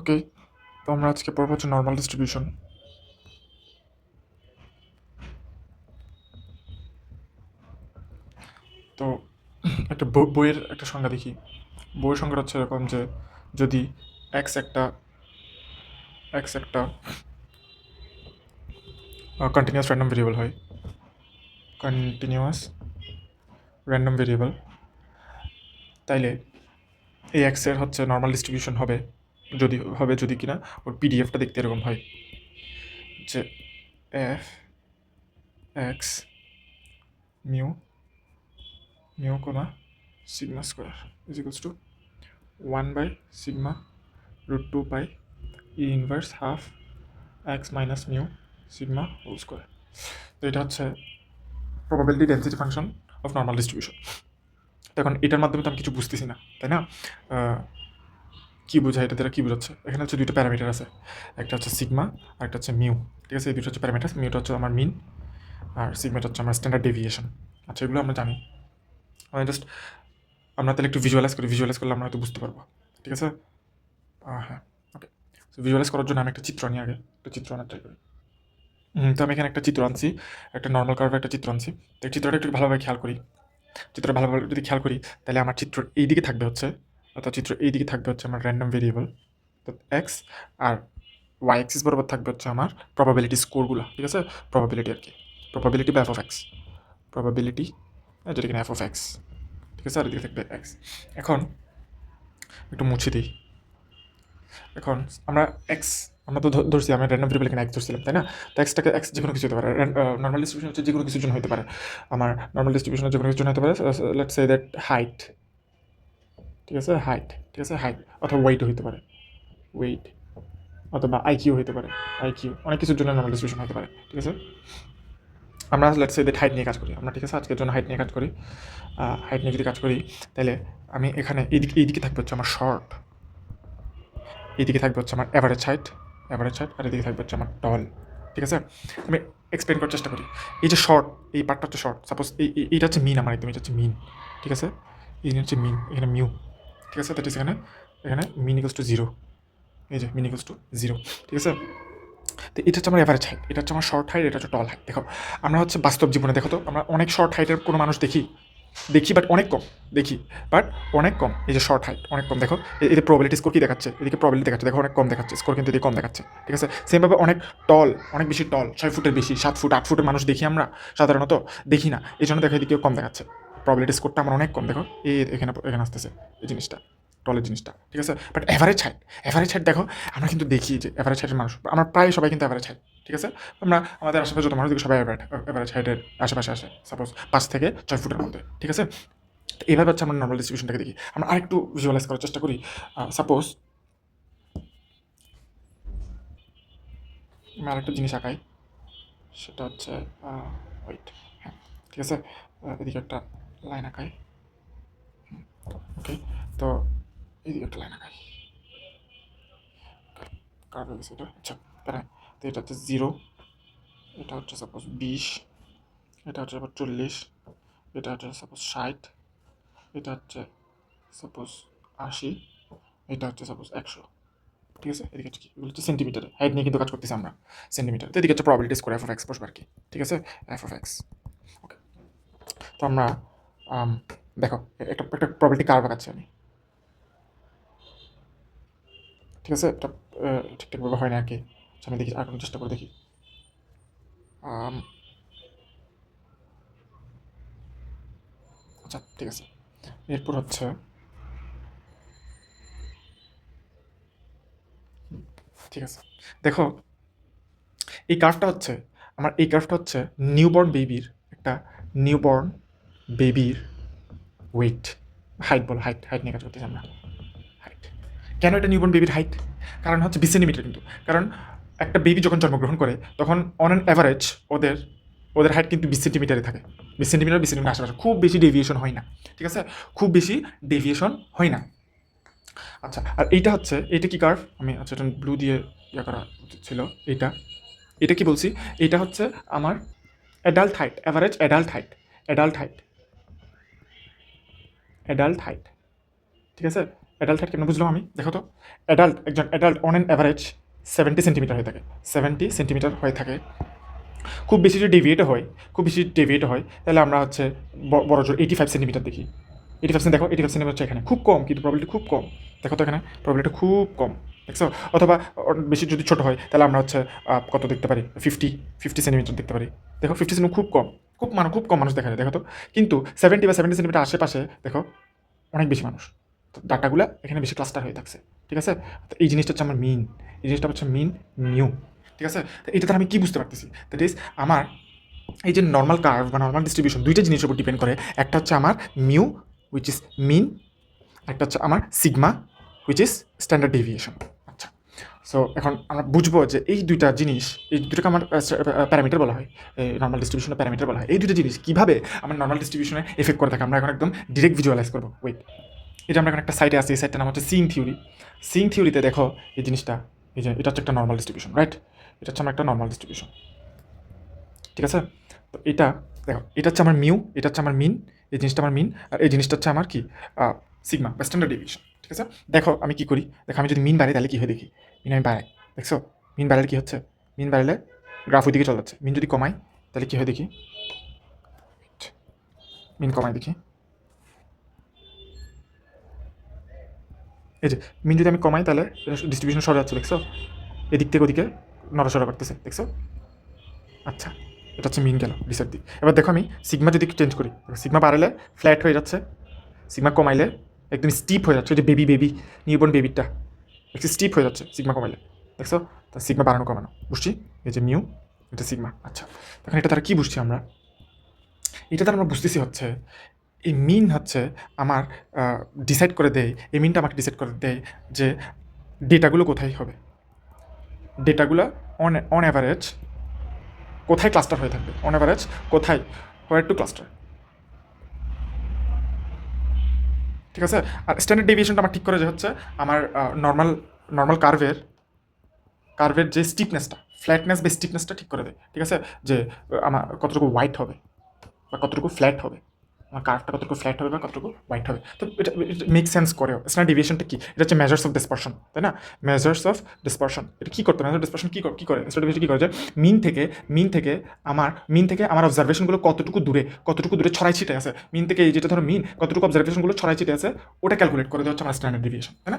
ওকে, তো আমরা আজকে পড়বো হচ্ছে নর্মাল ডিস্ট্রিবিউশন। তো একটা বইয়ের একটা সংজ্ঞা দেখি। বইয়ের সংজ্ঞাটা হচ্ছে এরকম যে যদি এক্স একটা কন্টিনিউয়াস র্যান্ডম ভেরিয়েবল হয়, কন্টিনিউয়াস র্যান্ডম ভেরিয়েবল, তাইলে এই এক্সের হচ্ছে নর্মাল ডিস্ট্রিবিউশন হবে যদি কিনা ওর পিডিএফটা দেখতে এরকম হয় যে F x mu comma sigma square is equals to 1/sigma √2 pi e inverse half x minus mu sigma whole square. তো এটা হচ্ছে probability density function of normal distribution. তো এখন এটার মাধ্যমে তো আমি কিছু বুঝতেছি না, তাই না? কী বোঝায় এটা দ্বারা কী বোঝাচ্ছে? এখানে হচ্ছে দুটো প্যারামিটার আছে, একটা হচ্ছে সিগমা আর একটা হচ্ছে মিউ। ঠিক আছে, এই দুটো হচ্ছে প্যারামিটার। মিউটা হচ্ছে আমার মিন আর সিগমাটা হচ্ছে আমার স্ট্যান্ডার্ড ডেভিয়েশন। আচ্ছা, এগুলো আমরা জানি। আমরা তাহলে একটু ভিজুয়ালাইজ করলে আমরা হয়তো বুঝতে পারবো। ঠিক আছে, হ্যাঁ, ওকে। তো ভিজুয়ালাইজ করার জন্য আমি একটা চিত্র আনি, আগে একটা চিত্র আনার ট্রাই করি। তো আমি এখানে একটা চিত্র আনছি, একটা নর্মাল কার্ভের একটা চিত্র আনছি। তো এই চিত্রটা একটু ভালোভাবে খেয়াল করি। চিত্রটা ভালোভাবে যদি খেয়াল করি, তাহলে আমার চিত্র এই দিকে থাকবে হচ্ছে, অর্থাৎ চিত্র এই দিকে থাকবে হচ্ছে আমার র্যান্ডম ভেরিয়েবল এক্স, আর ওয়াই এক্সিস বরাবর থাকবে হচ্ছে আমার প্রবাবিলিটি স্কোরগুলো। ঠিক আছে, প্রবাবিলিটি আর কি, প্রবাবিলিটি বা এফ অফ এক্স, প্রবাবিলিটি যেটা কিনা এফ অফ এক্স। ঠিক আছে, আর এদিকে থাকবে এক্স। এখন একটু মুছে দিই। এখন আমরা তো ধরছি, আমরা র্যান্ডম ভেরিয়েবল এখানে এক্স ধরছিলাম, তাই না? তো এক্সটাকে এক্স যে কোনো কিছু হতে পারে। নর্মাল ডিস্ট্রিবিউশন হচ্ছে যে কোনো কিছুর জন্য হতে পারে। আমার নর্মাল ডিস্ট্রিবিউশনের যে কোনো কিছুর জন্য হতে পারে। লেটস সে দ্যাট হাইট, ঠিক আছে, ঠিক আছে, হাইট অথবা ওয়েটও হতে পারে, ওয়েট অথবা আইকিউ হতে পারে, আইকিউ, অনেক কিছুর জন্য নর্মাল ডিস্ট্রিবিউশন হতে পারে। ঠিক আছে, আমরা লেটস সে দ্যাট হাইট নিয়ে কাজ করি আমরা। ঠিক আছে, আজকের জন্য হাইট নিয়ে কাজ করি। হাইট নিয়ে যদি কাজ করি, তাহলে আমি এখানে এইদিকে থাকবে হচ্ছে আমার শর্ট, এইদিকে থাকবে হচ্ছে আমার অ্যাভারেজ হাইট, আর এদিকে থাকবে হচ্ছে আমার টল। ঠিক আছে, আমি এক্সপ্লেন করার চেষ্টা করি। এই যে শর্ট, এই পার্টটা হচ্ছে শর্ট। সাপোজ এইটা হচ্ছে মিন, আমার একদম এটা হচ্ছে মিন। ঠিক আছে, এই হচ্ছে মিন, এখানে মিউ। ঠিক আছে, দ্যাট ইজ এখানে মিন ইকুয়ালস টু 0। এই যে মিন ইকুয়ালস টু 0। ঠিক আছে, তো এটা হচ্ছে আমার অ্যাভারেজ হাইট, এটা হচ্ছে আমার শর্ট হাইট, এটা হচ্ছে টল হাইট। দেখো, আমরা হচ্ছে বাস্তব জীবনে দেখো তো, আমরা অনেক শর্ট হাইটের কোনো মানুষ দেখি, বাট অনেক কম দেখি, বাট অনেক কম। এই যে শর্ট হাইট অনেক কম, দেখো এদিকে প্রবাবিলিটি স্কোর কি দেখাচ্ছে, এদিকে প্রবাবিলিটি দেখাচ্ছে, দেখো অনেক কম দেখাচ্ছে স্কোর, কিন্তু এদিকে কম দেখাচ্ছে। ঠিক আছে, সেমভাবে অনেক অনেক বেশি টল, 6 ফুটের বেশি, 7 ফুট 8 ফুটের মানুষ দেখি আমরা সাধারণত, দেখি না, এই জন্য দেখো এদিকেও কম দেখাচ্ছে। প্রবাবিলিটি স্কোরটা আমার অনেক কম, দেখো এখানে আসতেছে এই জিনিসটা, টলের জিনিসটা। ঠিক আছে, বাট অ্যাভারেজ হাইট দেখো, আমরা কিন্তু দেখি যে অ্যাভারেজ হাইটের মানুষ, আমরা প্রায় সবাই কিন্তু অ্যাভারেজ হাইট। ঠিক আছে, আমরা আমাদের আশেপাশে যত মানুষ দেখি সবাই অ্যাভারেজ হাইটের আশেপাশে আসে, সাপোজ 5 থেকে 6 ফুটের মধ্যে। ঠিক আছে, তো এইভাবে হচ্ছে আমরা নর্মাল ডিস্ট্রিবিউশনটাকে দেখি। আমরা আরেকটু ভিজুয়ালাইজ করার চেষ্টা করি। সাপোজ আমি আরেকটা জিনিস আঁকাই, সেটা হচ্ছে ওয়েট, হ্যাঁ, ঠিক আছে, এদিকে একটা লাইন আঁকাই। ওকে, তো এদিকে একটা লাইন আঁকাই, কার হয়ে গেছে এটা, আচ্ছা প্রায়। তো এটা হচ্ছে 0, এটা হচ্ছে সাপোজ 20, এটা হচ্ছে আবার 40, এটা হচ্ছে সাপোজ 60, এটা হচ্ছে সাপোজ 80, এটা হচ্ছে সাপোজ 100। ঠিক আছে, এদিকে হচ্ছে কি, এগুলো হচ্ছে সেন্টিমিটারে, হাইট নিয়ে কিন্তু কাজ করতেছি আমরা সেন্টিমিটার। তো এদিকে হচ্ছে probability score F of x বসবে আর কি। ঠিক আছে, এফ অফ এক্স। ওকে, তো আমরা দেখো একটা প্রবাবিলিটি কার্ভ আঁকাচ্ছি আমি। ঠিক আছে, এটা ঠিকঠাকভাবে হয় না আর কি। আমি দেখি, আঁকানোর চেষ্টা করে দেখি। আচ্ছা, ঠিক আছে, এরপর হচ্ছে ঠিক আছে, দেখো এই কার্ভটা হচ্ছে নিউবর্ন বেবির, একটা নিউবর্ন বেবির ওয়েট, হাইট বলো, হাইট নিয়ে কাজ করতেছি আমরা। হাইট কেন এটা নিউবর্ন বেবির হাইট? কারণ হচ্ছে 20 সেন্টিমিটার, কিন্তু কারণ একটা বেবি যখন জন্মগ্রহণ করে তখন অন অ্যান অ্যাভারেজ ওদের হাইট কিন্তু 20 সেন্টিমিটারে থাকে, 20 সেন্টিমিটার আশেপাশে, খুব বেশি ডেভিয়েশন হয় না। ঠিক আছে, খুব বেশি ডেভিয়েশন হয় না। আচ্ছা, আর এইটা কি কার্ভ, আমি আচ্ছা এটা ব্লু দিয়ে ইয়ে করা উচিত ছিল। এটা কি বলছি, এটা হচ্ছে আমার adult height, average adult height. ঠিক আছে, অ্যাডাল্ট হাইট কেন বুঝলাম আমি, দেখো তো। একজন adult on an average 70 centimetre হয়ে থাকে, 70 সেন্টিমিটার হয়ে থাকে। খুব বেশি যদি ডেভিয়েট হয় তাহলে আমরা হচ্ছে বড় জোর 85 সেন্টিমিটার দেখি। 85 দেখো, 85 সেন্টিমিটার হচ্ছে এখানে খুব কম, কিন্তু প্রবলিটি খুব কম। দেখো তো এখানে প্রবলিটি খুব কম, দেখছো। অথবা বেশি যদি ছোটো হয় তাহলে আমরা হচ্ছে কত দেখতে পারি, 50 সেন্টিমিটার দেখতে পারি। দেখো 50 সেন্টিমিটার খুব কম, খুব কম মানুষ দেখা যায়, দেখো তো। কিন্তু 70 সেন্টিমিটার আশেপাশে দেখো অনেক বেশি মানুষ। তো ডাটাগুলো এখানে বেশি ক্লাস্টার হয়ে থাকছে, ঠিক আছে। তো এই জিনিসটা হচ্ছে আমার মিন, এই জিনিসটা হচ্ছে মিন মিউ, ঠিক আছে। তো এটা দ্বারা আমি কী বুঝতে পারতেছি, দ্যাট ইজ আমার এই যে নর্মাল কার্ভ বা নর্মাল ডিস্ট্রিবিউশন দুইটা জিনিসের উপর ডিপেন্ড করে। একটা হচ্ছে আমার মিউ উইচ ইজ মিন, একটা হচ্ছে আমার sigma which is standard deviation. আচ্ছা, সো এখন আমরা বুঝবো যে এই দুইটা জিনিস, এই দুটোকে আমার প্যারামিটার বলা হয়, নর্মাল ডিস্ট্রিবিউশনের প্যারামিটার বলা হয়। এই দুটো জিনিস কীভাবে আমার নর্মাল ডিস্ট্রিবিউশনে এফেক্ট করে থাকে আমরা এখন একদম ডিরেক্ট ভিজুয়ালাইজ করবো। ওয়েট, এটা আমরা এখন একটা সাইডে আছি, এই সাইডটার নাম হচ্ছে সিং থিওরি। সিং থিওরিতে দেখো এই জিনিসটা, এই যে এটা হচ্ছে একটা নর্মাল ডিস্ট্রিবিউশন, রাইট? এটা হচ্ছে আমার একটা নর্মাল ডিস্ট্রিবিউশন, ঠিক আছে। তো এটা দেখো, এটা হচ্ছে আমার মিউ, এটা হচ্ছে আমার মিন, এই জিনিসটা আমার মিন, আর এই জিনিসটা হচ্ছে আমার কি সিগমা বা স্ট্যান্ডার্ড ডেভিয়েশন, ঠিক আছে। দেখো আমি কি করি, দেখো আমি যদি মিন বাড়াই তাহলে কী হয় দেখি। মিন আমি বাড়াই, দেখছো মিন বাড়ালে কী হচ্ছে, মিন বাড়ালে গ্রাফ ওই দিকে চলে যাচ্ছে। মিন যদি কমাই তাহলে কী হয় দেখি, মিন কমাই দেখি, এই যে মিন যদি আমি কমাই তাহলে ডিস্ট্রিবিউশন সরে যাচ্ছে, দেখছো এদিক থেকে ওদিকে নড়াচড়া করতেছে, দেখছো। আচ্ছা, এটা হচ্ছে মিন গেল ডিসের দিক। এবার দেখো আমি সিগমা যদি চেঞ্জ করি, সিগমা বাড়ালে ফ্ল্যাট হয়ে যাচ্ছে, সিগমা কমাইলে একদম স্টিপ হয়ে যাচ্ছে, ওই যে বেবি নিউবর্ন বেবিটা একটু স্টিপ হয়ে যাচ্ছে সিগমা কমাইলে, দেখছো। তা সিগমা বাড়ানো কমানো বুঝছি, এই যে মিউ, এটা সিগমা। আচ্ছা, তখন এটা তারা কী বুঝছি আমরা, এটা তারা আমরা বুঝতেছি হচ্ছে এই মিন হচ্ছে আমার ডিসাইড করে দেয়, এই মিনটা আমাকে ডিসাইড করে দেয় যে ডেটাগুলো কোথায় হবে, ডেটাগুলো অন অ্যাভারেজ কোথায় ক্লাস্টার হয়ে থাকবে, অন অ্যাভারেজ কোথায়, হোয়ার টু ক্লাস্টার, ঠিক আছে। আর স্ট্যান্ডার্ড ডেভিয়েশনটা আমার ঠিক করে যে হচ্ছে আমার নর্মাল কার্ভের যে স্টিফনেসটা, ফ্ল্যাটনেস বা স্টিফনেসটা ঠিক করে দেয়, ঠিক আছে। যে আমার কতটুকু হোয়াইট হবে বা কতটুকু ফ্ল্যাট হবে, আমার কার্ভটা কতটুকু ফ্ল্যাট হবে বা কতটুকু হোয়াইট হবে। তো এটা মেক সেন্স করেও। স্ট্যান্ডার্ড ডেভিয়েশনটা কি, এটা হচ্ছে মেজার্স অফ ডিসপারশন, তাই না? মেজার্স অফ ডিসপারশন, এটা কী করতে, মেজার ডিসপারশন কী করে, স্ট্যান্ডার্ড ডেভিয়েশন কী করে যে মিন থেকে আমার অবজারভেশনগুলো কতটুকু দূরে ছড়াই ছিটে আছে, মিন থেকে এই যেটা ধরো মিন কতটুকু অবজারভেশনগুলো ছড়াই ছিটে আছে ওটা ক্যালকুলেট করে দেওয়া হচ্ছে আমার স্ট্যান্ডার্ড ডেভিয়েশন, তাই না?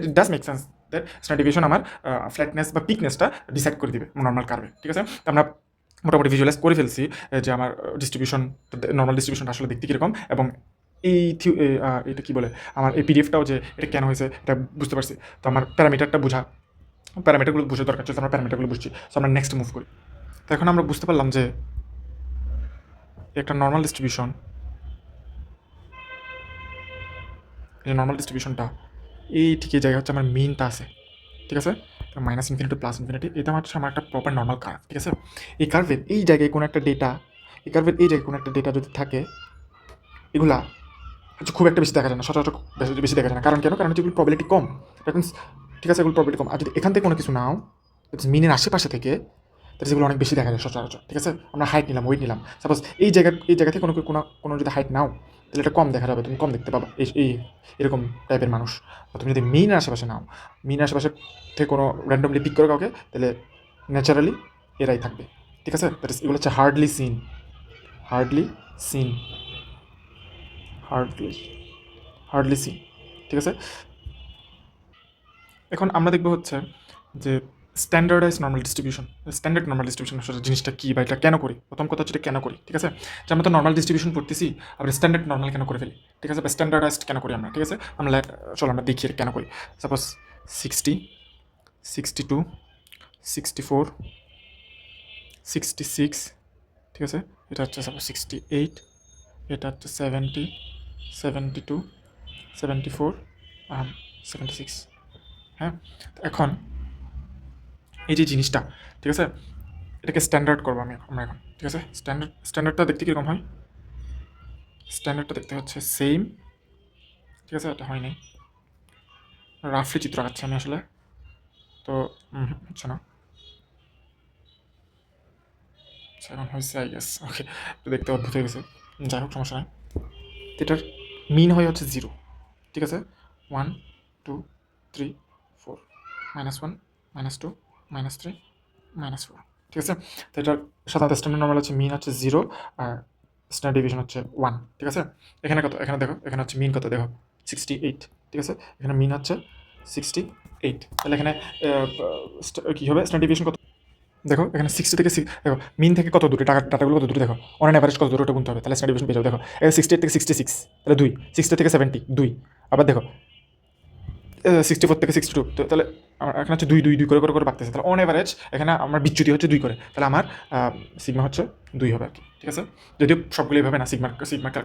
It does make sense that standard deviation আমার ফ্ল্যাটনেস বা পিকনেসটা ডিসাইড করে দিবে নর্মাল কার্ভে, ঠিক আছে। তো আমরা মোটামুটি ভিজুয়ালাইজ করে ফেলছি যে আমার ডিস্ট্রিবিউশন, নর্মাল ডিস্ট্রিবিউশনটা আসলে দেখতে কীরকম, এবং এই এটা কী বলে, আমার এই পিডিএফটাও যে এটা কেন হয়েছে এটা বুঝতে পারছি। তো আমার প্যারামিটারগুলো বুঝে দরকার ছিল, আমরা প্যারামিটারগুলো বুঝছি। তো আমরা নেক্সট মুভ করি। তো এখন আমরা বুঝতে পারলাম যে একটা নর্মাল ডিস্ট্রিবিউশন, এই নর্মাল ডিস্ট্রিবিউশনটা এই ঠিক এই জায়গায় হচ্ছে আমার মিনটা আছে, ঠিক আছে। মাইনাস ইনফিনিটি প্লাস ইনফিনিটি, এটা হচ্ছে আমার একটা প্রপার নর্মাল কার্ভ, ঠিক আছে। এই কার্ভের এই জায়গায় কোনো একটা ডেটা যদি থাকে, এগুলা হচ্ছে খুব একটা বেশি দেখা যায় না, সচরাচর বেশি দেখা যায় না। কারণ হচ্ছে এগুলো প্রবলিটি কম, দ্যাট মিনস, ঠিক আছে, এগুলো প্রবলিটি কম। আর যদি এখান থেকে কোনো কিছু নাও মিনের আশেপাশে থেকে, তাহলে সেগুলো অনেক বেশি দেখা যায় সচরাচর, ঠিক আছে। আমরা হাইট নিলাম, ওয়েট নিলাম, সাপোজ এই জায়গা থেকে কোনো যদি হাইট নাও তাহলে এটা কম দেখা যাবে, তুমি কম দেখতে পাবা এরকম টাইপের মানুষ। তুমি যদি মিনের আশেপাশে নাও, মিনের আশেপাশে থেকে কোনো র্যান্ডমলি পিক করো কাউকে, তাহলে ন্যাচারালি এরাই থাকবে, ঠিক আছে। দ্যাট ইস, এগুলো হচ্ছে হার্ডলি সিন, ঠিক আছে। এখন আমরা দেখবো হচ্ছে যে স্ট্যান্ডার্ড নর্মাল ডিস্ট্রিবিউশন আসলে জিনিসটা কী বা এটা কেন করি। প্রথম কথা হচ্ছে এটা কেন করি, ঠিক আছে। যে আমরা তো নর্মাল ডিস্ট্রিবিউশন পড়তেছি, আবার স্ট্যান্ডার্ড নর্মাল কেন করে ফেলি, ঠিক আছে, বা স্ট্যান্ডার্ডাইজড কেন করি আমরা, ঠিক আছে। আমরা দেখি এটা কেন করি। সাপোজ 60, 62, 64, 66, ঠিক আছে। এটা হচ্ছে সাপোজ 68, এটা হচ্ছে 70, 72, 74, 76, হ্যাঁ। এখন এই যে জিনিসটা, ঠিক আছে, এটাকে স্ট্যান্ডার্ড করবো আমরা এখন, ঠিক আছে। স্ট্যান্ডার্ডটা দেখতে কীরকম হয়, স্ট্যান্ডার্ডটা দেখতে হচ্ছে সেম, ঠিক আছে। এটা হয়নি, রাফলি চিত্র আঁকাচ্ছি আমি আসলে, তো হচ্ছে না। এখন হয়েছে আই গেস, ওকে, একটু দেখতে অদ্ভুত হয়ে গেছে, যাই হোক সমস্যা নাই। এটার মিন হয়ে হচ্ছে 0, ঠিক আছে, 1, 2 3 4 -1 -2 -3 -4, ঠিক আছে? তো এটার সাধারণত স্ট্যান্ডার্ড নরমাল হচ্ছে মিন হচ্ছে 0 আর স্ট্যান্ডার্ড ডিভিশন হচ্ছে 1, ঠিক আছে? এখানে কত? এখানে দেখো, এখানে হচ্ছে মিন কত দেখো 68, ঠিক আছে? এখানে মিন হচ্ছে 68, তাহলে এখানে কি হবে স্ট্যান্ডার্ড ডিভিশন কত দেখো, এখানে 60 থেকে দেখো মিন থেকে কত দূরে ডাটাগুলো কত দূরে দেখো, অন অ্যাভারেজ কত দূরে ওটা গুনতে হবে, তাহলে স্ট্যান্ডার্ড ডিভিশন পেয়ে যাবে। দেখো এখানে 68 থেকে 66, তাহলে 2, 60 থেকে 70 2, আবার দেখো 64 থেকে 62, তো তাহলে আমার এখানে হচ্ছে 2 2 2 করে করে করে বাড়তেছে, তাহলে অন অ্যাভারেজ এখানে আমার বিচ্যুতি হচ্ছে 2 করে, তাহলে আমার সিগমা হচ্ছে 2 হবে আর কি, ঠিক আছে? যদিও সবগুলো এইভাবে না, সিগমা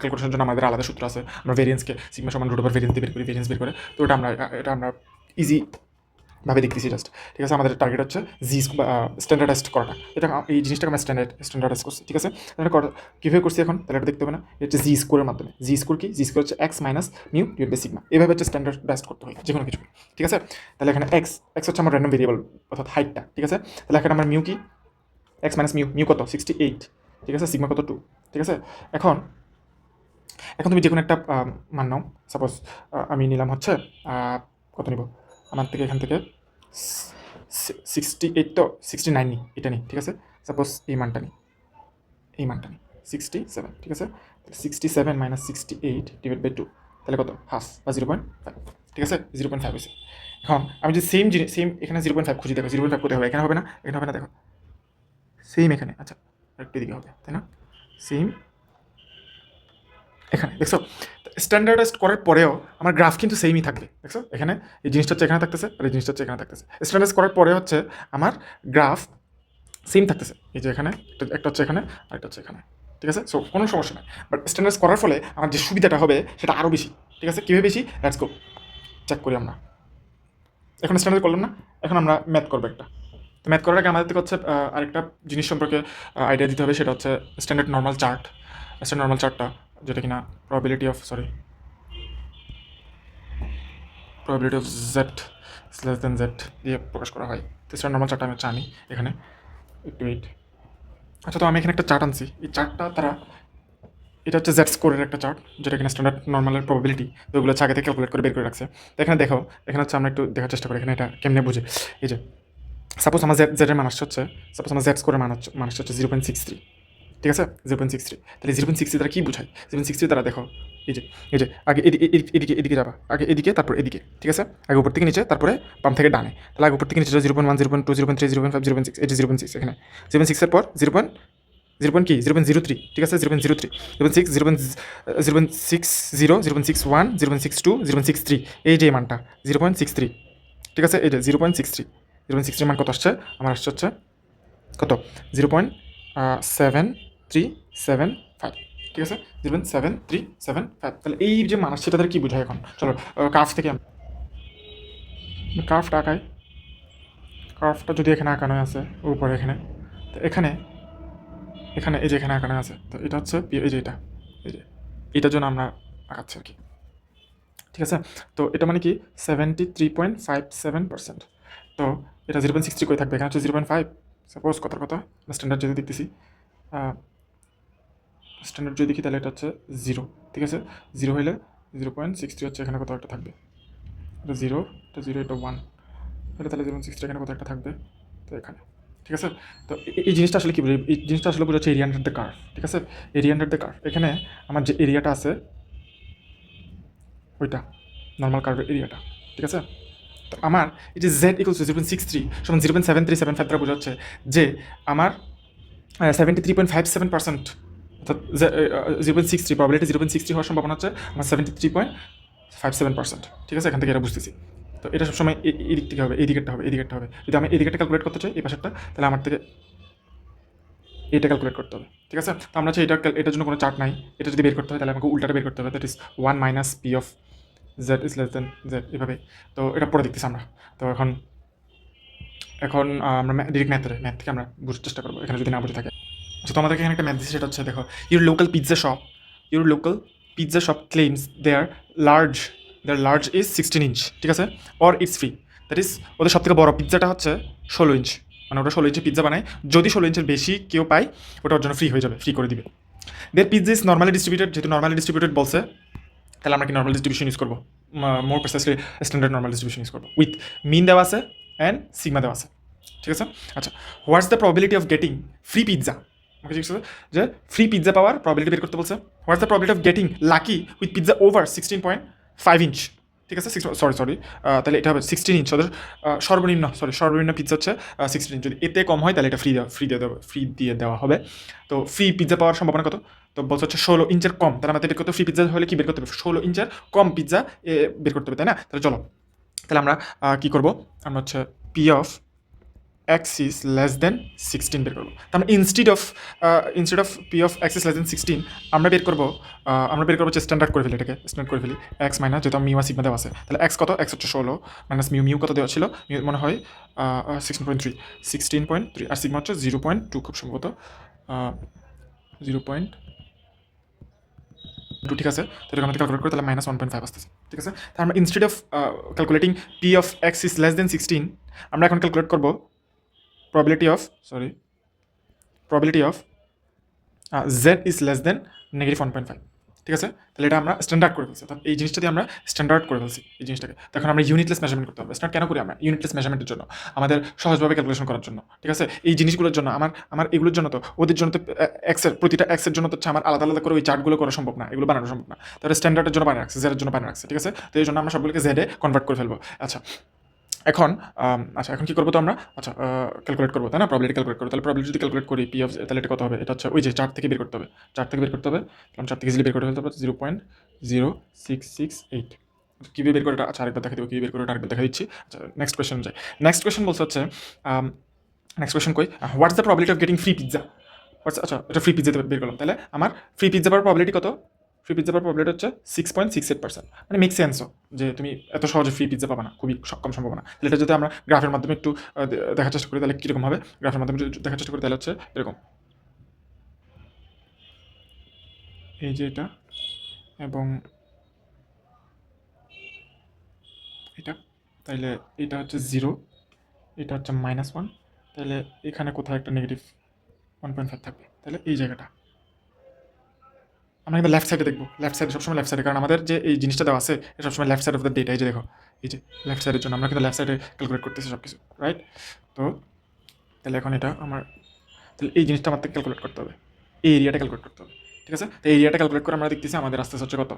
ক্যালকুলেশনের জন্য আমাদের আলাদা সূত্র আছে, আমরা ভেরিয়েন্সকে সিগমা সমান রুট ওভার ভেরিয়েন্স দিয়ে বের করি, ভেরিয়েন্স বের করে, তো এটা আমরা ইজি ভাবে দেখতেছি জাস্ট, ঠিক আছে? আমাদের টার্গেট হচ্ছে স্ট্যান্ডার্ডাইজড করাটা, এটা এই জিনিসটাকে আমরা স্ট্যান্ডার্ডাইজ করছি, ঠিক আছে? তাহলে কীভাবে করছি এখন, তাহলে এটা দেখতে হবে না, এটা হচ্ছে জি স্কোরের মাধ্যমে। জি স্কোর কি? জি স্কোর হচ্ছে X minus mu divide by sigma, এভাবে হচ্ছে স্ট্যান্ডার্ডাইজড করতে হয় যে কোনো কিছু, ঠিক আছে? তাহলে এখানে এক্স হচ্ছে আমার র্যান্ডম ভেরিয়েবল অর্থাৎ হাইটটা, ঠিক আছে? তাহলে এখানে আমার মিউ কি, এক্স মাইনাস মিউ কত 68, ঠিক আছে? সিগমা কত 2, ঠিক আছে? এখন তুমি যে কোনো একটা মান নাও, সাপোজ আমি নিলাম হচ্ছে কত নিব, আমার থেকে এখান থেকে 68 তো 69 নিই, এটা নিই, ঠিক আছে? সাপোজ এই মানটা নিই, 67, ঠিক আছে? 67 মাইনাস 68 ডিভাইড বাই 2, তাহলে কত হাফ বা 0.5, ঠিক আছে? 0.5 হয়েছে। এখন আমি যদি সেম এখানে 0.5 খুঁজি, দেখো 0.5 কোথায় হবে, এখানে হবে না, এখানে হবে না, দেখো সেম এখানে, আচ্ছা একটু দিকে হবে, তাই না? সেম এখানে দেখছো, স্ট্যান্ডার্ডাইজড করার পরেও আমার গ্রাফ কিন্তু সেমই থাকবে, দেখছো? এখানে এই জিনিসটা হচ্ছে এখানে থাকতেছে, আর এই জিনিসটা হচ্ছে এখানে থাকতেছে। স্ট্যান্ডার্ডাইজ করার পরে হচ্ছে আমার গ্রাফ সেম থাকতেছে, এই যে এখানে একটা হচ্ছে এখানে আর একটা হচ্ছে এখানে, ঠিক আছে? সো কোনো সমস্যা নেই, বাট স্ট্যান্ডার্ডাইজ করার ফলে আমার যে সুবিধাটা হবে সেটা আরও বেশি, ঠিক আছে? কীভাবে বেশি, লেটস গো চেক করি আমরা। এখন স্ট্যান্ডার্ড করলাম না, এখন আমরা ম্যাথ করবো একটা। তো ম্যাথ করার আগে আমাদের থেকে হচ্ছে আরেকটা জিনিস সম্পর্কে আইডিয়া দিতে হবে, সেটা হচ্ছে স্ট্যান্ডার্ড নর্মাল চার্টটা, যেটা কিনা probability of Z less than Z দিয়ে প্রকাশ করা হয়। তো স্ট্যান্ডার্ড নর্মাল চার্টটা আমি জানি এখানে, একটু ওয়েট। আচ্ছা, তো আমি এখানে একটা চার্ট আনছি, এই চার্টটা এটা হচ্ছে জেড স্কোরের একটা চার্ট, যেটা কিনা স্ট্যান্ডার্ড নর্মালের প্রবাবিলিটি, তো ওগুলো হচ্ছে আগে থেকে ক্যালকুলেট করে বের করে রাখছে। তো এখানে দেখো, এখানে হচ্ছে আমরা একটু দেখার চেষ্টা করি এখানে এটা কেমনে বুঝে। এই যে সাপোজ আমার জেডের মান আসছে হচ্ছে, সাপোজ আমার জেড স্কোরের মান হচ্ছে 0.63, ঠিক আছে? 0.63, তাহলে 0.63 দ্বারা কী বোঝায়? 0.63 দ্বারা দেখো, এই যে আগে এদিকে যাবা, আগে এদিকে তারপর এদিকে, ঠিক আছে? আগে উপর থেকে নিচে, তারপরে বাম থেকে ডানে, তাহলে আগে উপর থেকে নিচে 0.1 0.2 0.3 0.5 0.6, এটা 0.6, এখানে 0.6 এর পর 0.03, ঠিক আছে? 0.03 0.6 0.60 0.61 0.62 0.63, এই যে মানটা 0.63, ঠিক আছে? এই যে 0.63 মান কত আসছে আমার, আসছে হচ্ছে কত 0.7375, ঠিক আছে? 0.7375, তাহলে এই যে মান আসছে তাদের কী বোঝায় এখন? চলো কার্ভ থেকে কার্ভটা আঁকাই। কার্ভটা যদি এখানে আঁকানো আছে উপরে এখানে, তো এখানে এই যে এখানে আঁকানো আছে, তো এটা হচ্ছে এই যে এটার জন্য আমরা আঁকাচ্ছি আর কি, ঠিক আছে? তো এটা মানে কি 73.57%, তো এটা 0.63 করে থাকবে, এখানে হচ্ছে 0.5, সাপোজ কথার কথা স্ট্যান্ডার্ড যদি দেখতেছি, স্ট্যান্ডার্ড যদি দেখি তাহলে এটা হচ্ছে 0, ঠিক আছে? 0 হলে 0.63 হচ্ছে এখানে কোথাও একটা থাকবে, এটা 0 এটা 1, এটা তাহলে 0.63 এখানে কোথাও একটা থাকবে, তো এখানে, ঠিক আছে? তো এই জিনিসটা আসলে কী বলি, এই জিনিসটা আসলে বোঝাচ্ছে এরিয়া আন্ডার দ্য কার্ভ, ঠিক আছে? এরিয়া আন্ডার দ্য কার্ভ, এখানে আমার যে এরিয়াটা আছে ওইটা নর্মাল কার্ভের এরিয়াটা, ঠিক আছে? তো আমার এই যে জেড ইকুয়ালস টু 0.63 সমান 0.7375 দ্বারা বোঝাচ্ছে যে আমার 73.57%, অর্থাৎ 0.63 প্রবাবিলিটি 0.63 হওয়ার সম্ভাবনা হচ্ছে আমার 73.57%, ঠিক আছে? এখান থেকে এটা বুঝতেছি। তো এটা সবসময় এই দিক থেকে হবে, এই দিকেরটা হবে। যদি আমি এই দিকেরটা ক্যালকুলেট করতে চাই, এই পাশেরটা, তাহলে আমার থেকে এটা ক্যালকুলেট করতে হবে, ঠিক আছে? তো আমরা হচ্ছে এটার জন্য কোনো চার্ট নাই, এটা যদি বের করতে হয় তাহলে আমাকে উল্টাটা বের করতে হবে, that is 1 minus P of Z is less than Z, এভাবে। তো এটা পরে দেখতেছি আমরা। তো এখন আমরা ডিরেক্ট ম্যাথ থেকে আমরা বুঝতে চেষ্টা করবো, এখানে যদি না বুঝে থাকে। আচ্ছা, তো আমাদেরকে এখানে একটা ম্যাথ দিচ্ছে, সেটা হচ্ছে দেখো, your local pizza shop claims their large is 16 inch, ঠিক আছে? Or it's free, that is ওদের সব থেকে বড় পিৎজাটা হচ্ছে 16 ইঞ্চ, মানে ওটা 16 ইঞ্চের পিৎজা বানায়, যদি 16 ইঞ্চের বেশি কেউ পায় ওটা ওর জন্য ফ্রি হয়ে যাবে, ফ্রি করে দিবে। The pizza is normally distributed, যেহেতু নর্মালি ডিস্ট্রিবিউটেড বলছে, তাহলে আমরা কি নর্মাল ডিস্ট্রিবিউশন ইউজ করবো? More precisely standard normal distribution use করবো উইথ মিন দেওয়া আছে অ্যান্ড সিগমা দেওয়া আছে, ঠিক আছে? আচ্ছা, what's the probability of getting free pizza? আমাকে জিজ্ঞেস করছে যে ফ্রি পিৎজা পাওয়ার প্রবাবিলিটি বের করতে বলছে। হোয়াটস the probability of getting lucky with pizza over 16.5 inch, ঠিক আছে? সরি, তাহলে এটা হবে 16 ইঞ্চ। ওদের সর্বনিম্ন পিৎজা হচ্ছে 16 ইঞ্চ। যদি এতে কম হয় তাহলে এটা ফ্রি দিয়ে দেওয়া হবে। তো ফ্রি পিৎজা পাওয়ার সম্ভাবনা কত? তো বলছে হচ্ছে 16 ইঞ্চের কম। তাহলে আমাদের বের করতে ফ্রি পিৎজা হলে কি বের করতে হবে? 16 ইঞ্চের কম পিৎজা বের করতে হবে, তাই না? তাহলে চলো, তাহলে আমরা কী করবো? আমরা হচ্ছে P of x is less than 16 বের করবো। তার মানে instead of P of x is less than 16 আমরা বের করবো যে স্ট্যান্ডার্ড করে ফেলি, এটাকে স্ট্যান্ডার্ড করে ফেলি এক্স মাইনাস, যেহেতু মিউ আর সিগমা দেওয়া আছে, তাহলে এক্স কত? এক্স হচ্ছে 16 মাইনাস মিউ কত দেওয়া ছিল? মনে হয় 16.3 আর সিগমা হচ্ছে 0.2, খুব সম্ভবত 0.2, ঠিক আছে? তো এটা আমাদের ক্যালকুলেট করে তাহলে -1.5 আসতেছে, ঠিক আছে? তাহলে আমরা instead of calculating P of x is less than 16 আমরা এখন ক্যালকুলেট করবো probability of z is less than -1.5, ঠিক আছে? তাহলে এটা আমরা স্ট্যান্ডার্ড করে ফেলছি, অর্থাৎ এই জিনিসটা দিয়ে আমরা স্ট্যান্ডার্ড করে ফেলছি এই জিনিসটাকে। তখন আমরা ইউনিটলেস মেজারমেন্ট করতে হবে। স্ট্যান্ডার্ড কেন করি আমরা? ইউনিটলেস মেজারমেন্টের জন্য, আমাদের সহজভাবে ক্যালকুলেশন করার জন্য, ঠিক আছে? এই জিনিসগুলোর জন্য আমার এগুলোর জন্য তো, ওদের জন্য তো প্রতিটা এক্সের জন্য তো হচ্ছে আমার আলাদা আলাদা করে ওই চার্টগুলো করা সম্ভব না, এগুলো বানানো সম্ভব না। তাহলে স্ট্যান্ডার্ডের জন্য বানিয়ে রাখছে, জেডের জন্য বানিয়ে রাখছে, ঠিক আছে? তো এই জন্য আমরা সবগুলোকে জেডে কনভার্ট করে ফেলবো। এখন কী করবো? তো আমরা ক্যালকুলেট করবো, তাই না? প্রবাবিলিটি ক্যালকুলেট করবো। তাহলে প্রবাবিলিটি যদি ক্যালকুলেট করি পি অফ, তাহলে এটা কত হবে? এটা হচ্ছে ওই যে চার্ট থেকে বের করতে হবে, তাহলে চার্ট থেকে ইজিলি বের করে ফেলতে হবে 0.0668। কীভাবে বের করে এটা আরেকবার দেখা দেবো, কীভাবে বের করে আরেকবার দেখা দিচ্ছি। নেক্সট কোয়েশ্চেন যাই। নেক্সট কোয়েশ্চেন বলছে হচ্ছে next question what's the probability of getting free pizza? এটা ফ্রি পিৎজাতে বের করলাম, তাহলে আমার ফ্রি পিৎজা পাওয়ার প্রবাবিলিটি কত? ফ্রি পিৎজা পাওয়ার প্রবাবিলিটি হচ্ছে 6.68%। মানে মেক সেন্সও যে তুমি এত সহজে ফ্রি পিৎজা পাবা না, খুবই কম সম্ভাবনা। তাহলে এটা যদি আমরা গ্রাফের মাধ্যমে একটু দেখার চেষ্টা করি তাহলে কীরকম হবে? গ্রাফের মাধ্যমে যদি দেখার চেষ্টা করি তাহলে হচ্ছে এরকম, এই যে এটা এবং এটা, তাইলে এটা হচ্ছে 0, এটা হচ্ছে -1, তাহলে এখানে কোথাও একটা -1.5 থাকবে। তাহলে এই জায়গাটা আমরা কিন্তু লেফট সাইডে দেখবো, সবসময় লেফট সাইডে, কারণ আমাদের যে এই জিনিসটা দেওয়া আছে এটা সবসময় left side of the data. এই যে দেখো, এই যে লেফট সাইডের জন্য আমরা কিন্তু লেফট সাইডে ক্যালকুলেট করতেছি সব কিছু, রাইট? তো তাহলে এখন এটা তাহলে এই জিনিসটা আমাদের ক্যালকুলেট করতে হবে, এই এরিয়াটা ক্যালকুলেট করতে হবে, ঠিক আছে? তো এই এরিয়াটা ক্যালকুলেট করে আমরা দেখতেছি আমাদের আস্তে হচ্ছে কত?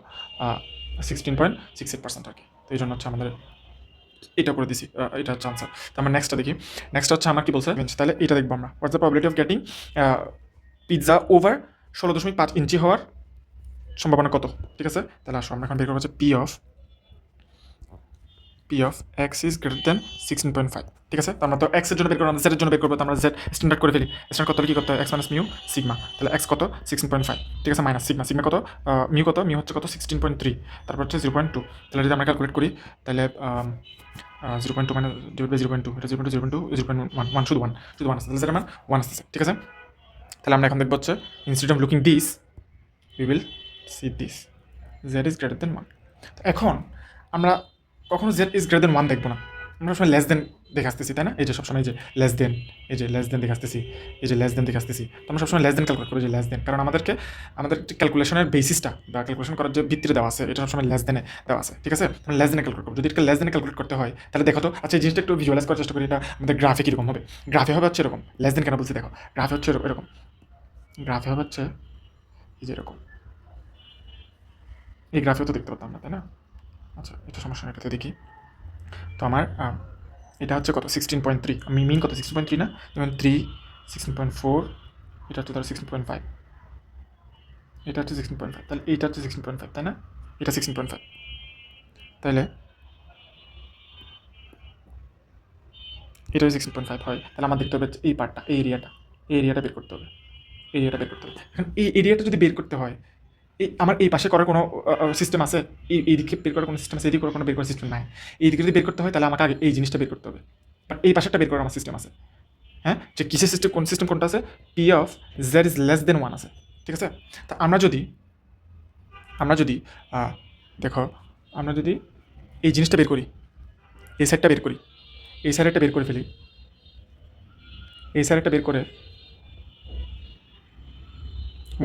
16.68% আর কি। তো এই জন্য হচ্ছে আমাদের এটা করে দিছি, এটা হচ্ছে আনসার। তো আমরা নেক্সটটা দেখি। নেক্সট হচ্ছে আমার কি বলছে, তাহলে এটা দেখবো আমরা, হোয়াটস the probability of getting pizza over 16.5 ইঞ্চি হওয়ার সম্ভাবনা কত, ঠিক আছে? তাহলে আসো আমরা এখন বের করবো হচ্ছে P of x is greater than 16.5, ঠিক আছে? আমরা তো এক্সের জন্য বের করবো, আমরা জেডের জন্য বের করবো, তো আমরা জেড স্ট্যান্ডার্ড করে ফেলি। স্ট্যান্ডার্ড কত হলে কী করতে হয়? X minus mu sigma. তাহলে এক্স কত? 16.5, ঠিক আছে? মাইনাস সিগমা কত? মিউ হচ্ছে কত? 16.3, তারপর হচ্ছে 0.2। তাহলে যদি আমরা ক্যালকুলেট করি তাহলে 0.2 মানে ডিভাইড বাই 0.2, এটা 0.1 শুধু 1 আসছে, তাহলে সেটা আমার 1 আসতেছে, ঠিক আছে? তাহলে আমরা এখন দেখবো হচ্ছে instead of looking this we will see this, Z is greater than 1। এখন আমরা কখনো জেড ইজ গ্রেটার দেন 1 দেখবো না, আমরা সবসময় লেস দেন দেখে আসতেছি, তাই না? এই যে সবসময় এই যে লেস দেন, দেখে আসতেছি, তো আমরা সবসময় লেস দেন ক্যালকুলেট করি, যে লেস দেন, কারণ আমাদের ক্যালকুলেশনের বেসিসটা বা ক্যালকুলেশন করার যে ভিত্তিতে দেওয়া আছে এটা সবসময় লেস দেনে দেওয়া আছে, ঠিক আছে? আমরা লেস দেনে ক্যালকুলেট করবো। যদি এটা লেস দেনে ক্যালকুলেট করতে হয় তাহলে দেখো তো, আচ্ছা এই জিনিসটা একটু ভিজুয়ালাইজ করার চেষ্টা করি, এটা আমাদের গ্রাফে কীরকম হবে? গ্রাফে হবে হচ্ছে এরকম, লেস দেন কেন বলছি দেখো, গ্রাফে হচ্ছে এরকম, গ্রাফে হবে হচ্ছে এই যে এরকম, এই গ্রাফেও তো দেখতে পারতাম না, তাই না? আচ্ছা, এটা সমস্যা নেই, এটাতে দেখি। তো আমার এটা হচ্ছে কত? 16.3, আমি মিন কত? 16.3 না, যেমন 3, 16.4, এটা হচ্ছে ধরো 16.5, এটা হচ্ছে 16.5, তাহলে এইটা হচ্ছে 16.5, তাই না? এটা 16.5, তাহলে এটা 16.5 হয়, তাহলে আমার দেখতে হবে এই পার্টটা, এই এরিয়াটা বের করতে হবে, এখন এই এরিয়াটা যদি বের করতে হয়, আমার এই পাশে করার কোনো সিস্টেম আছে? এই দিকে বের করার কোনো সিস্টেম আছে? এদিকে কোনো বের করার সিস্টেম নাই। এই দিকে যদি বের করতে হয় তাহলে আমাকে আগে এই জিনিসটা বের করতে হবে, বাট এই পাশেরটা বের করার আমার সিস্টেম আছে, হ্যাঁ? যে কিসের সিস্টেম, কোনটা আছে? P of Z is less than 1 আছে, ঠিক আছে? তা আমরা যদি দেখো, আমরা যদি এই জিনিসটা বের করি, এই সাইডটা বের করি, এই সাইডটা বের করে ফেলি, এই সাইডটা বের করে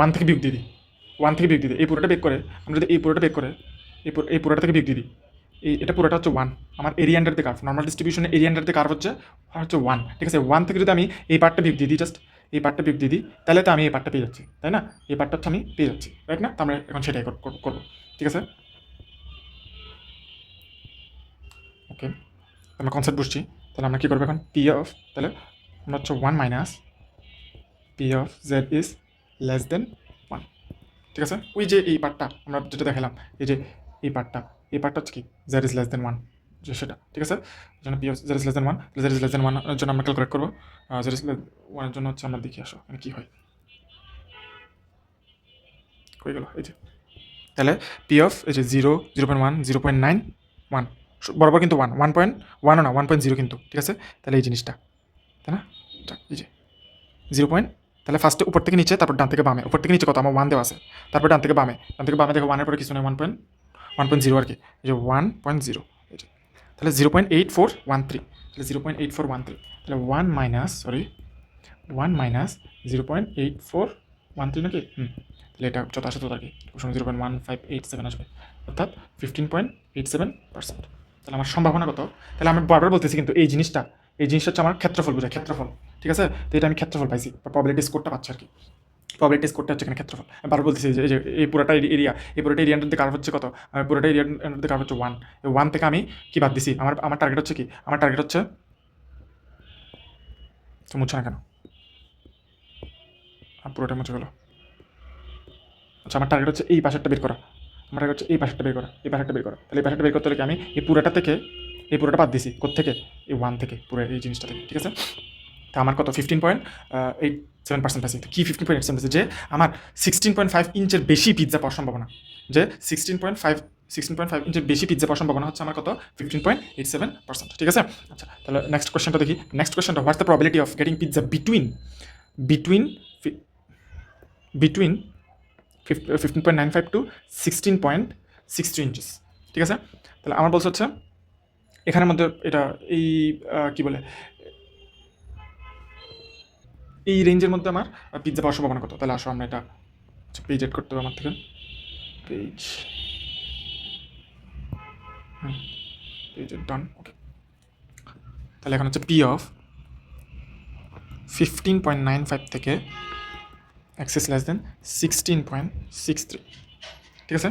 1 থেকে বিয়োগ দিয়ে দিই, এই পুরোটা বের করে আমরা যদি এই পুরোটা বের করে এই পুরোটা থেকে বিয়োগ দিয়ে দিই, এটা পুরোটা হচ্ছে 1, আমার এরিয়া আন্ডার দ্য কার্ভ, নর্মাল ডিস্ট্রিবিউশনে এরিয়া আন্ডার দ্য কার্ভ হচ্ছে 1, ঠিক আছে। 1 থেকে যদি আমি এই পার্টটা বিয়োগ দিয়ে দিই, জাস্ট এই পার্টটা বিয়োগ দিয়ে দিই, তাহলে তো আমি এই পার্টটা পেয়ে যাচ্ছি, তাই না? এই পার্টটা হচ্ছে আমি পেয়ে যাচ্ছি, রাইট না? তো আমরা এখন সেটাই করবো, ঠিক আছে। ওকে, আমরা কনসেপ্ট বুঝছি, তাহলে আমরা কী করবো এখন? পি অফ, তাহলে আমরা হচ্ছে 1 minus P of Z is less than 1, ঠিক আছে। ওই যে এই পার্টটা আমরা যেটা দেখালাম, এই পার্টটা হচ্ছে কি জেড ইজ লেস দেন 1, যে সেটা, ঠিক আছে। জন্য P of Z is less than 1, Z is less than 1 এর জন্য আমরা ক্যালকুলেট করবো। জেড ইজ 1 এর জন্য হচ্ছে আমরা দেখি আসো মানে কী হয়, হয়ে গেল এই যে। তাহলে পি অফ এই যে 0.1 0.91 বরাবর কিন্তু 1.1ও না 1.0 কিন্তু, ঠিক আছে। তাহলে এই জিনিসটা, তাই না? এই যে 0. তাহলে ফার্স্টে উপর থেকে নিচে, তারপর ডান থেকে বামে। উপর থেকে নিচে কত? আমার 1 দেওয়া আছে, তারপর ডান থেকে বামে দেখো 1-এর পরে কিছু নেই, 1.0 আর কি, এই যে 1.0, এই যে। তাহলে 0.8413, তাহলে 0.8413, তাহলে 1 মাইনাস 0.8413 নাকি? তাহলে এটা যত আসে তত আর কি 0.1587 আসবে, অর্থাৎ 15.87%। তাহলে আমার সম্ভাবনা কত? তাহলে আমি বারবার বলতেছি কিন্তু এই জিনিসটা হচ্ছে আমার ক্ষেত্রফল বোঝায়, ক্ষেত্রফল, ঠিক আছে। তো এটা আমি ক্ষেত্রফল পাইছি, বা প্রবাবিলিটি স্কোরটা পাচ্ছি আর কি। প্রবাবিলিটি স্কোরটা হচ্ছে এখানে ক্ষেত্রফল। আমি বারবার বলতেছি যে এই পুরোটা area, area under the curve হচ্ছে কত? পুরোটা এরিয়া আন্ডার দ্য কার্ভ হচ্ছে 1। এই 1 থেকে আমি কি বাদ দিছি? আমার টার্গেট হচ্ছে কি? আমার টার্গেট হচ্ছে, তো মুছে না কেন? পুরোটা মুছে গেল। আচ্ছা, আমার টার্গেট হচ্ছে এই পাশেরটা বের করা, তাহলে এই পাশেরটা বের করতে হলে কি আমি এই পুরোটা থেকে এই পুরোটা বাদ দিছি কোত্থেকে? এই 1 থেকে, পুরো এই জিনিসটা থেকে, ঠিক আছে। তা আমার কত? 15.87% আছে। কি 15.87 আছে? যে আমার 16.5 ইঞ্চের বেশি পিৎজা পাওয়ার সম্ভাবনা, যে 16.5 ইঞ্চের বেশি পিৎজা পাওয়ার সম্ভাবনা হচ্ছে আমার কত? 15.87%, ঠিক আছে। আচ্ছা, তাহলে নেক্সট কোয়েশ্চেনটা দেখি। নেক্সট কোয়েশ্চেনটা, what's the probability of getting pizza between 15.95 to 16.63 inches, ঠিক আছে। তাহলে আমার বলছে হচ্ছে এখানের মধ্যে এটা এই কী বলে, এই রেঞ্জের মধ্যে আমার পিৎজা পাওয়ার সম্ভাবনা কত? তাহলে আসো আমরা এটা পেজ এড করতে হবে আমার থেকে, পেজ ডান, ওকে। তাহলে এখন হচ্ছে পি অফ 15.95 থেকে এক্সেস লেস দেন 16.63, ঠিক আছে।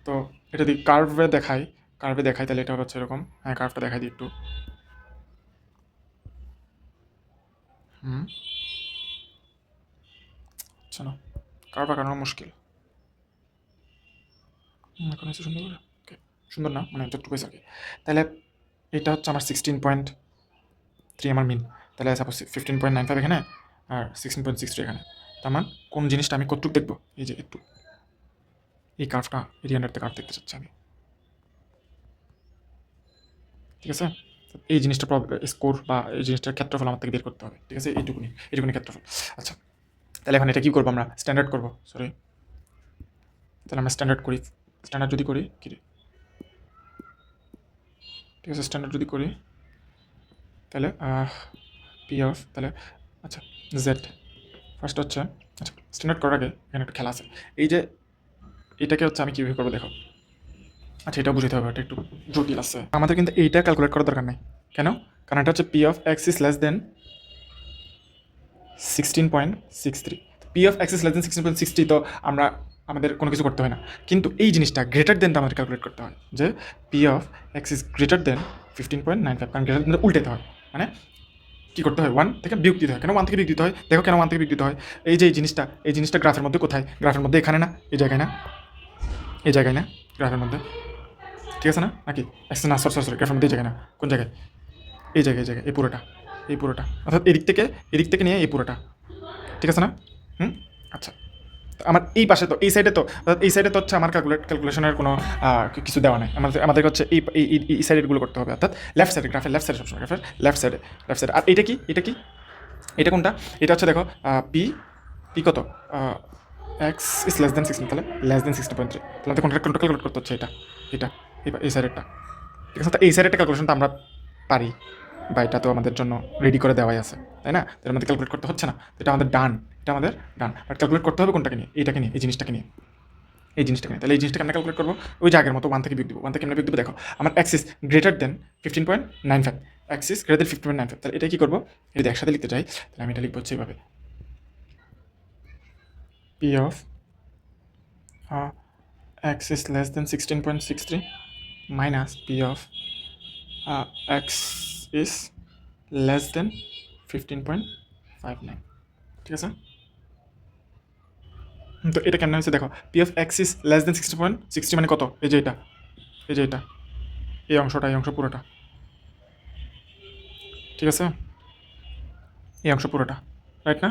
তো এটা যদি কার্ভে দেখাই তাহলে এটা হচ্ছে এরকম। হ্যাঁ, কার্ভটা দেখাই দিই একটু। আচ্ছা, না কার্ভ আঁকানো মুশকিল, এখন হচ্ছে সুন্দর করে, ওকে, সুন্দর না মানে যতটুকু আর কি। তাহলে এটা হচ্ছে আমার 16.3 আমার মিন, তাহলে সাপোজ 15.95 এখানে আর 16.63 এখানে। তো আমার কোন জিনিসটা আমি কতটুকু দেখবো? এই যে একটু এই কার্ভটা, এরিয়া আন্ডার দ্য কার্ভ দেখতে চাচ্ছি আমি, ঠিক আছে। এই জিনিসটা স্কোর বা এই জিনিসটার ক্ষেত্রফল আমার থেকে বের করতে হবে, ঠিক আছে। এইটুকুনি ক্ষেত্রফল। আচ্ছা, তাহলে এখন এটা কী করবো? আমরা স্ট্যান্ডার্ড করবো, তাহলে আমরা স্ট্যান্ডার্ড যদি করি কি রে, ঠিক আছে। স্ট্যান্ডার্ড যদি করি তাহলে পি অফ, তাহলে আচ্ছা জেড ফার্স্ট হচ্ছে, আচ্ছা স্ট্যান্ডার্ড করার আগে এখানে একটা খেলা আছে। এই যে এটাকে হচ্ছে আমি কীভাবে করবো দেখো। আচ্ছা, এটা বুঝতে হবে, এটা একটু জটিল আছে। আমাদের কিন্তু এইটা ক্যালকুলেট করার দরকার নেই, কেন? কারণ এটা হচ্ছে P of x is less than 16.63। P of x is less than 16.60 তো আমাদের কোনো কিছু করতে হয় না, কিন্তু এই জিনিসটা গ্রেটার দেনটা আমাদের ক্যালকুলেট করতে হয়, যে P of x is greater than 15.95, কারণ গ্রেটার দেন উল্টাতে হয়, মানে কী করতে হয়? 1 থেকে বিয়োগ দিতে হয়। কেন 1 থেকে বিয়োগ দিতে হয়? দেখো কেন 1 থেকে বিয়োগ দিতে হয়? এই যে এই জিনিসটা গ্রাফের মধ্যে কোথায়? গ্রাফের মধ্যে এখানে না, এই জায়গায় না, গ্রাফের মধ্যে, ঠিক আছে না? নাকি না, সরি, গ্রাফের মধ্যে এই জায়গায় না, কোন জায়গায়? এই জায়গায়, এই পুরোটা, অর্থাৎ এদিক থেকে নিয়ে এই পুরোটা, ঠিক আছে না? আচ্ছা, আমার এই পাশে তো এই সাইডে তো হচ্ছে আমার ক্যালকুলেশনের কোনো কিছু দেওয়া নেই। আমাদের হচ্ছে এই সাইডগুলো করতে হবে, অর্থাৎ লেফট সাইডে, গ্রাফের লেফট সাইডে সবসময়, গ্রাফের লেফট সাইডে। আর এটা কি এটা কোনটা? এটা হচ্ছে দেখো পি কত? এক্স ইস লেস দেন 16, তাহলে লেস দেন 16.3, তাহলে কোনটা ক্যালকুলেট করতে হচ্ছে? এটা এই সাইডেরটা, ঠিক আছে। তো এই সাইডেরটা ক্যালকুলেশনটা আমরা পারি, বা এটা তো আমাদের জন্য রেডি করে দেওয়াই আছে, তাই না? এর মধ্যে ক্যালকুলেট করতে হচ্ছে না, এটা আমাদের ডান, বাট ক্যালকুলেট করতে হবে কোনটাকে নিয়ে? এইটাকে নিয়ে, এই জিনিসটাকে নিয়ে। এই জিনিসটাকে তাহলে এই জিনিসটা কেমন ক্যালকুলেট করবো ওই যে আগের মতো 1 থেকে বিয়োগ দিব 1 থেকে কেমন বিয়োগ দিব দেখো আমার axis greater than 15.95 axis greater than 15.95 তাহলে এটা কি করবো যদি একসাথে লিখতে চাই তাহলে আমি এটা লিখবো হচ্ছে এইভাবে P of x is less than 16.63 minus p of x is less than 15.59 ঠিক আছে তো এটা কেমন হয়েছে দেখো P of x is less than 60.60 মানে কত এই যে এটা এই যে এটা এই অংশটা এই অংশ পুরোটা ঠিক আছে এই অংশ পুরোটা রাইট না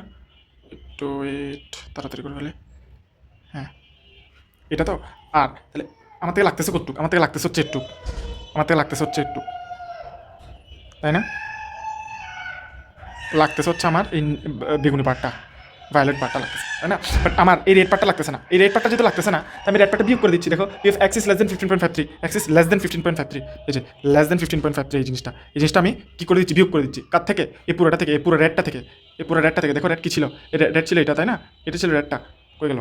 একটু ওয়েট তাড়াতাড়ি করে ফেলে হ্যাঁ এটা তো আর তাহলে আমার থেকে লাগতেছে কতটুক আমার থেকে লাগতেছে হচ্ছে একটু আমার থেকে লাগতেছে হচ্ছে একটু তাই না লাগতেছে হচ্ছে আমার এই বেগুনি পাটটা ভায়োলেট পাটটা লাগতেছে তাই না বাট আমার এই রেড পাটটা লাগতেছে না এই রেড পাটটা যদি লাগতেছে না আমি রেড পাটটা বিয়োগ করে দিচ্ছি দেখো if x is less than 15.53 x is less than 15.53 এই যে লেস দেন 15.53 এই জিনিসটা আমি কী করে দিচ্ছি বিয়োগ করে দিচ্ছি কার থেকে এই পুরোটা থেকে এই পুরো রেডটা থেকে এই পুরো রেডটা থেকে দেখো রেড কী ছিল রেড ছিল এটা তাই না এটা ছিল রেডটা কই গেল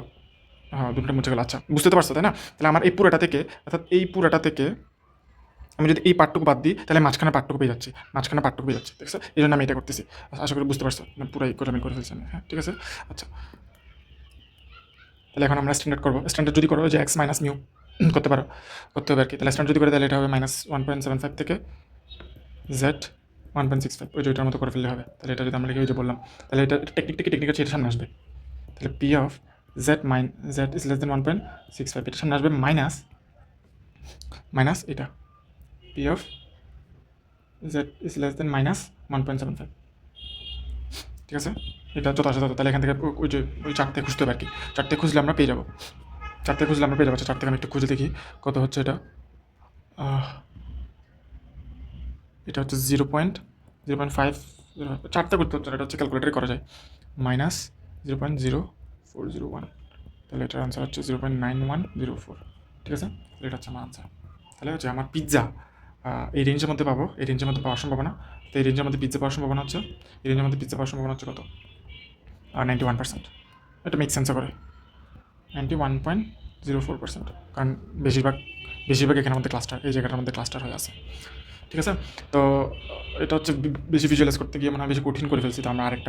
হ্যাঁ দুটো মুছে গেল আচ্ছা বুঝতে তো পারছো তাই না তাহলে আমার এই পুরোটা থেকে অর্থাৎ এই পুরোটা থেকে আমি যদি এই পার্টটুকু বাদ দিই তাহলে মাঝখানে পার্টটুকু পেয়ে যাচ্ছি দেখছো এই জন্য আমি এটা করতেছি আশা করি বুঝতে পারছো না পুরাই করে আমি করে ফেলছি হ্যাঁ ঠিক আছে আচ্ছা তাহলে এখন আমরা স্ট্যান্ডার্ড করবো স্ট্যান্ডার্ড যদি করো যে এক্স মাইনাস মিউ করতে হবে আর কি তাহলে স্ট্যান্ডার্ড যদি করে তাহলে এটা হবে -1.75 থেকে জেড 1.65 ওই ওইটার মতো করে ফেললে হবে তাহলে এটা যদি আমরা লিখে ওই যে বললাম তাহলে এটা টেকনিক আছে এটা সামনে আসবে তাহলে P of Z is less than 1.65 এটা সামনে আসবে মাইনাস এটা P of Z is less than -1.75 ঠিক আছে এটা যথাযথ তাহলে এখান থেকে ওই চারটে খুঁজতে হবে আর কি চারটে খুঁজলে আমরা পেয়ে যাবো আচ্ছা চার থেকে আমি একটু খুঁজে দেখি কত হচ্ছে এটা এটা হচ্ছে 0.05 চারটে করতে হচ্ছে এটা হচ্ছে ক্যালকুলেটারে করা যায় -0.0401 তাহলে এটার আনসার হচ্ছে 0.9104 ঠিক আছে তাহলে এটা হচ্ছে আমার আনসার তাহলে হচ্ছে আমার পিৎজা এই রেঞ্জের মধ্যে পাবো এই রেঞ্জের মধ্যে পাওয়ার সম্ভাবনা তো এই রেঞ্জের মধ্যে পিৎজা পাওয়ার সম্ভাবনা হচ্ছে কত 91% এটা মেক সেন্স করে 91.04% কারণ বেশিরভাগ এখানের মধ্যে ক্লাস্টার এই জায়গাটার মধ্যে ক্লাস্টার হয়ে আছে ঠিক আছে তো এটা হচ্ছে বেশি ভিজুয়ালাইজ করতে গিয়ে মনে হয় বেশি কঠিন করে ফেলছি তো আমরা আরেকটা